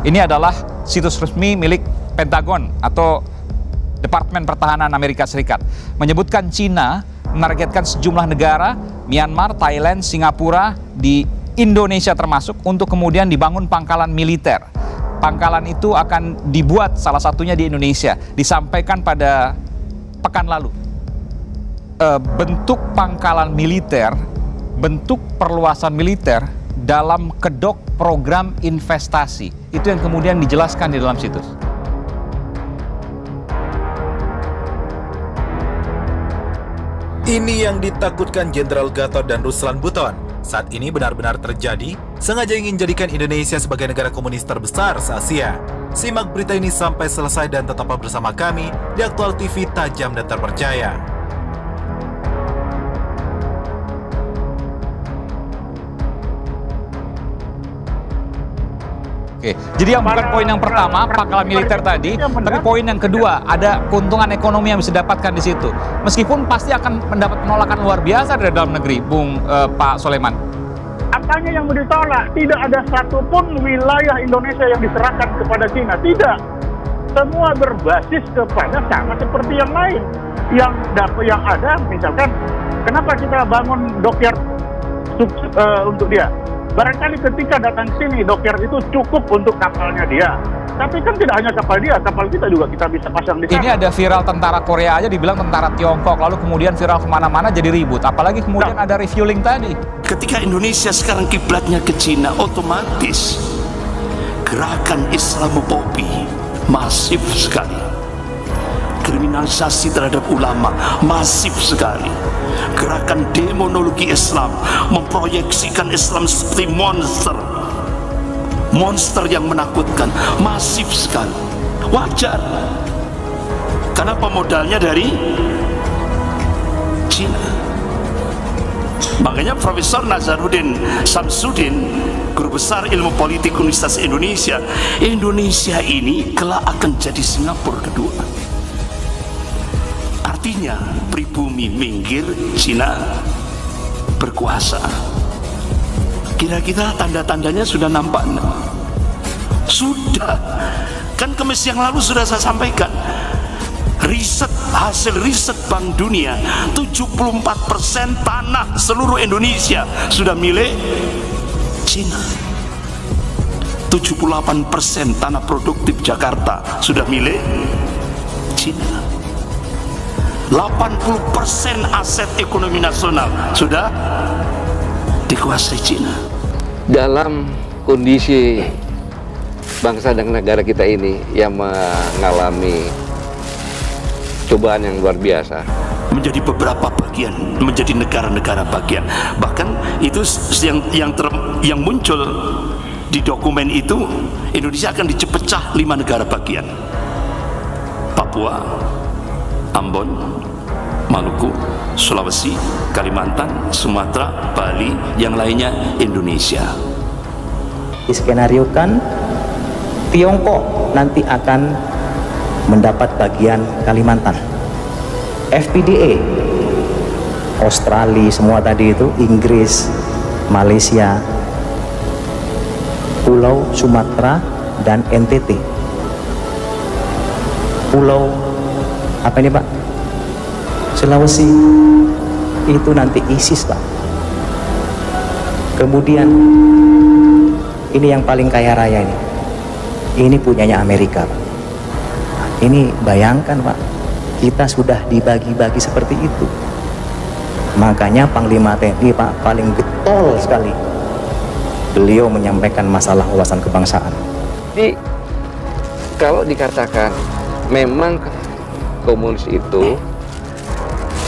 Ini adalah situs resmi milik Pentagon atau Departemen Pertahanan Amerika Serikat. Menyebutkan Cina menargetkan sejumlah negara, Myanmar, Thailand, Singapura, di Indonesia termasuk, untuk kemudian dibangun pangkalan militer. Pangkalan itu akan dibuat salah satunya di Indonesia. Disampaikan pada pekan lalu. Bentuk pangkalan militer, bentuk perluasan militer dalam kedok program investasi. Itu yang kemudian dijelaskan di dalam situs. Ini yang ditakutkan Jenderal Gatot dan Ruslan Buton. Saat ini benar-benar terjadi, sengaja ingin jadikan Indonesia sebagai negara komunis terbesar se-Asia. Simak berita ini sampai selesai dan tetaplah bersama kami di Aktual TV Tajam dan Terpercaya. Oke, jadi yang bukan poin yang pertama, pangkalan militer tadi, tapi poin yang kedua, ada keuntungan ekonomi yang bisa didapatkan di situ. Meskipun pasti akan mendapat penolakan luar biasa dari dalam negeri, Pak Soleman. Apanya yang mau ditolak? Tidak ada satupun wilayah Indonesia yang diserahkan kepada Cina. Tidak. Semua berbasis kepada sama seperti yang lain. Yang ada, misalkan, kenapa kita bangun dockyard untuk dia? Barangkali ketika datang sini, dockyard itu cukup untuk kapalnya dia. Tapi kan tidak hanya kapal dia, kapal kita juga kita bisa pasang di sana. Ini ada viral tentara Korea aja dibilang tentara Tiongkok, lalu kemudian viral kemana-mana jadi ribut. Apalagi kemudian ada refueling tadi. Ketika Indonesia sekarang kiblatnya ke Cina, otomatis gerakan Islamophobia masif sekali. Kriminalisasi terhadap ulama masif sekali. Gerakan demonologi Islam memproyeksikan Islam seperti monster yang menakutkan, masif sekali. Wajar, karena pemodalnya dari Cina. Makanya Profesor Nazaruddin Samsudin, guru besar ilmu politik Universitas Indonesia, Indonesia ini kelak akan jadi Singapura kedua. Artinya pribumi minggir, Cina berkuasa. Kira-kira tanda-tandanya sudah nampak? Sudah. Kan Kamis yang lalu sudah saya sampaikan. Hasil riset Bank Dunia, 74% tanah seluruh Indonesia sudah milik Cina. 78% tanah produktif Jakarta sudah milik Cina. 80% aset ekonomi nasional sudah dikuasai Cina. Dalam kondisi bangsa dan negara kita ini yang mengalami cobaan yang luar biasa, menjadi beberapa bagian, menjadi negara-negara bagian. Bahkan itu yang muncul di dokumen itu, Indonesia akan dipecah 5 negara bagian: Papua, Ambon, Maluku, Sulawesi, Kalimantan, Sumatera, Bali, yang lainnya Indonesia. Diskenariokan Tiongkok nanti akan mendapat bagian Kalimantan. FPDA, Australia, semua tadi itu, Inggris, Malaysia, Pulau Sumatera dan NTT. Pulau apa ini Pak? Sulawesi itu nanti ISIS Pak. Kemudian ini yang paling kaya raya ini punyanya Amerika Pak. Ini bayangkan Pak, kita sudah dibagi-bagi seperti itu. Makanya Panglima TNI Pak paling getol sekali. Beliau menyampaikan masalah wawasan kebangsaan. Jadi kalau dikatakan memang komunis itu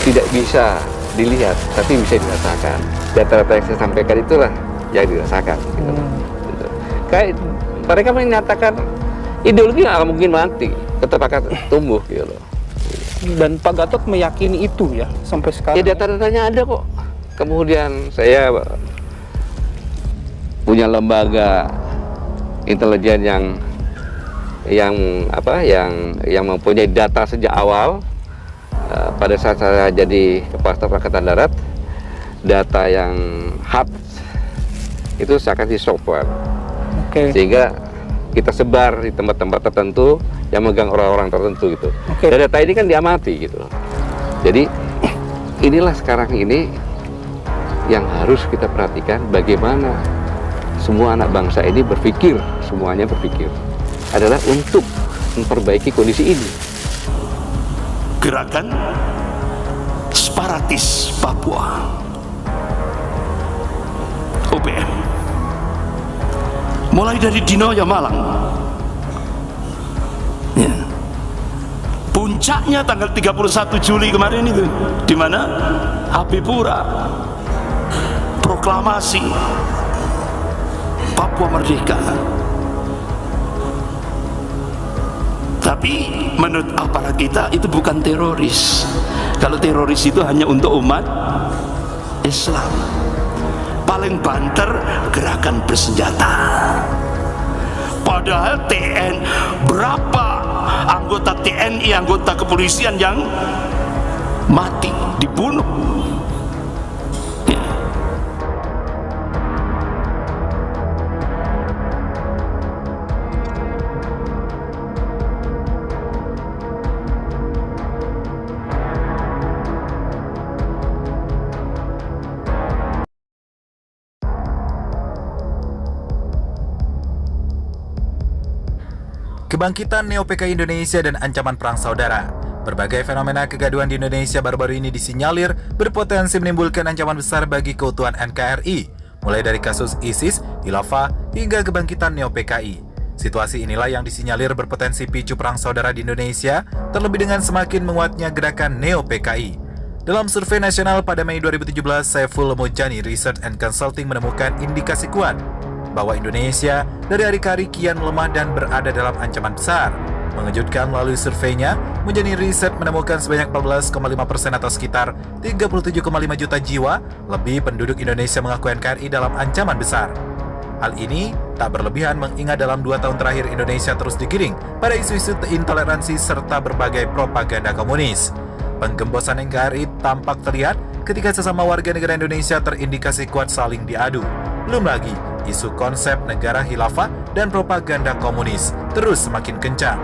tidak bisa dilihat, tapi bisa dirasakan. Data-data yang saya sampaikan itulah yang dirasakan. Gitu. Kayak mereka menyatakan ideologi nggak mungkin mati, tetap akan tumbuh gitu loh. Dan Pak Gatot meyakini itu ya sampai sekarang. Ya data-datanya ada kok. Kemudian saya punya lembaga intelijen yang mempunyai data sejak awal. Pada saat saya jadi Kepala Staf Angkatan Darat, data yang hard itu saya kasih software. Oke. Sehingga kita sebar di tempat-tempat tertentu yang megang orang-orang tertentu gitu. Oke. Dan data ini kan diamati gitu. Jadi inilah sekarang ini yang harus kita perhatikan, bagaimana semua anak bangsa ini berpikir, semuanya berpikir adalah untuk memperbaiki kondisi ini. Gerakan separatis Papua, OPM, mulai dari Dinoyo Malang, ya. Puncaknya tanggal 31 Juli kemarin itu, di mana? Habibura, proklamasi Papua Merdeka. Tapi menurut aparat kita itu bukan teroris. Kalau teroris itu hanya untuk umat Islam. Paling banter gerakan bersenjata. Padahal berapa anggota TNI, anggota kepolisian yang mati, dibunuh. Kebangkitan Neo-PKI Indonesia dan ancaman perang saudara. Berbagai fenomena kegaduhan di Indonesia baru-baru ini disinyalir berpotensi menimbulkan ancaman besar bagi keutuhan NKRI, mulai dari kasus ISIS, Khilafah, hingga kebangkitan Neo-PKI. Situasi inilah yang disinyalir berpotensi picu perang saudara di Indonesia, terlebih dengan semakin menguatnya gerakan Neo-PKI. Dalam survei nasional pada Mei 2017, Saiful Mujani Research and Consulting menemukan indikasi kuat bahwa Indonesia dari hari ke hari kian melemah dan berada dalam ancaman besar. Mengejutkan, melalui surveinya, Mujani Research menemukan sebanyak 14,5% atau sekitar 37,5 juta jiwa lebih penduduk Indonesia mengaku NKRI dalam ancaman besar. Hal ini tak berlebihan mengingat dalam 2 tahun terakhir Indonesia terus digiring pada isu-isu intoleransi serta berbagai propaganda komunis. Penggembosan NKRI tampak terlihat ketika sesama warga negara Indonesia terindikasi kuat saling diadu. Belum lagi, isu konsep negara khilafah dan propaganda komunis terus semakin kencang.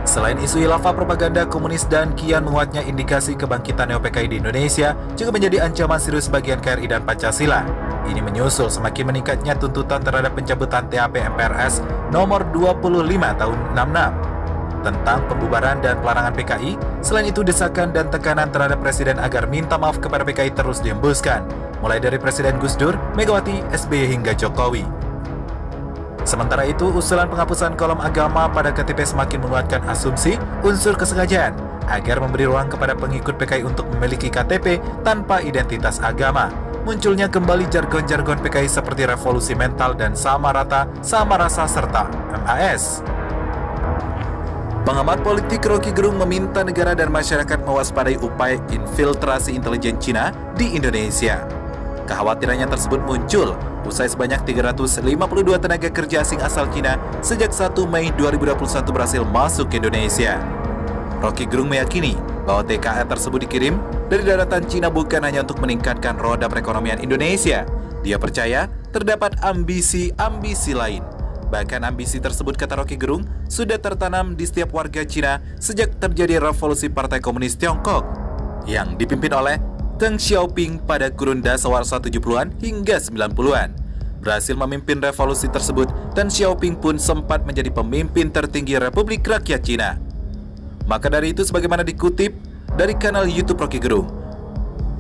Selain isu khilafah, propaganda komunis dan kian menguatnya indikasi kebangkitan Neo-PKI di Indonesia juga menjadi ancaman serius bagi NKRI dan Pancasila. Ini menyusul semakin meningkatnya tuntutan terhadap pencabutan TAP MPRS nomor 25 tahun 66 tentang pembubaran dan pelarangan PKI. Selain itu, desakan dan tekanan terhadap Presiden agar minta maaf kepada PKI terus dihembuskan, mulai dari Presiden Gus Dur, Megawati, SBY hingga Jokowi. Sementara itu, usulan penghapusan kolom agama pada KTP semakin menguatkan asumsi unsur kesengajaan agar memberi ruang kepada pengikut PKI untuk memiliki KTP tanpa identitas agama. Munculnya kembali jargon-jargon PKI seperti revolusi mental dan sama rata, sama rasa, serta MAS. Pengamat politik Rocky Gerung meminta negara dan masyarakat mewaspadai upaya infiltrasi intelijen Cina di Indonesia. Kekhawatirannya tersebut muncul usai sebanyak 352 tenaga kerja asing asal Cina sejak 1 Mei 2021 berhasil masuk ke Indonesia. Rocky Gerung meyakini bahwa TKA tersebut dikirim dari daratan Cina bukan hanya untuk meningkatkan roda perekonomian Indonesia. Dia percaya terdapat ambisi-ambisi lain. Bahkan ambisi tersebut, kata Rocky Gerung, sudah tertanam di setiap warga Cina sejak terjadi revolusi Partai Komunis Tiongkok yang dipimpin oleh Deng Xiaoping pada kurun dasawarsa 70-an hingga 90-an. Berhasil memimpin revolusi tersebut, dan Xiaoping pun sempat menjadi pemimpin tertinggi Republik Rakyat Cina. Maka dari itu, sebagaimana dikutip dari kanal YouTube Rocky Gerung,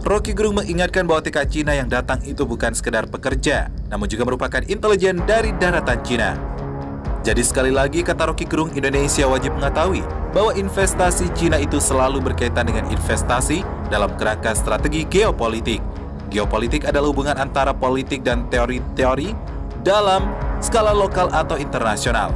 Rocky Gerung mengingatkan bahwa TKA Cina yang datang itu bukan sekedar pekerja, namun juga merupakan intelijen dari daratan Cina. Jadi sekali lagi, kata Rocky Gerung, Indonesia wajib mengetahui bahwa investasi Cina itu selalu berkaitan dengan investasi dalam kerangka strategi geopolitik. Geopolitik adalah hubungan antara politik dan teori-teori dalam skala lokal atau internasional.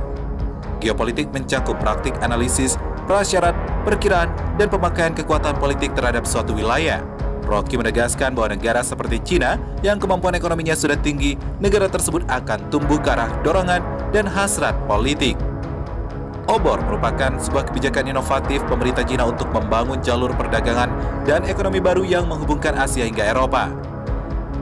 Geopolitik mencakup praktik analisis, prasyarat, perkiraan, dan pemakaian kekuatan politik terhadap suatu wilayah. Rocky menegaskan bahwa negara seperti Cina yang kemampuan ekonominya sudah tinggi, negara tersebut akan tumbuh ke arah dorongan dan hasrat politik. Obor merupakan sebuah kebijakan inovatif pemerintah Cina untuk membangun jalur perdagangan dan ekonomi baru yang menghubungkan Asia hingga Eropa.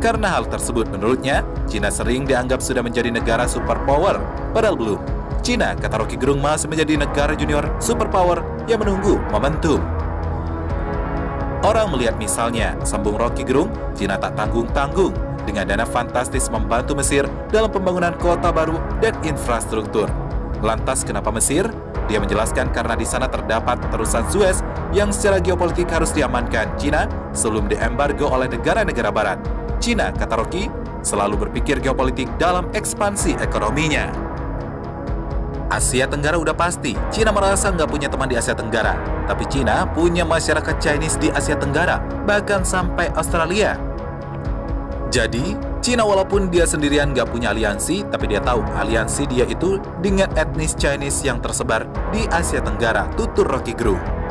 Karena hal tersebut menurutnya, Cina sering dianggap sudah menjadi negara superpower, padahal belum. Cina, kata Rocky Gerung, masih menjadi negara junior superpower yang menunggu momentum. Orang melihat misalnya, sambung Rocky Gerung, Cina tak tanggung-tanggung dengan dana fantastis membantu Mesir dalam pembangunan kota baru dan infrastruktur. Lantas kenapa Mesir? Dia menjelaskan karena di sana terdapat terusan Suez yang secara geopolitik harus diamankan Cina sebelum diembargo oleh negara-negara barat. Cina, kata Rocky, selalu berpikir geopolitik dalam ekspansi ekonominya. Asia Tenggara udah pasti, Cina merasa nggak punya teman di Asia Tenggara. Tapi Cina punya masyarakat Chinese di Asia Tenggara, bahkan sampai Australia. Jadi, Cina walaupun dia sendirian nggak punya aliansi, tapi dia tahu aliansi dia itu dengan etnis Chinese yang tersebar di Asia Tenggara, tutur Rocky Gerung.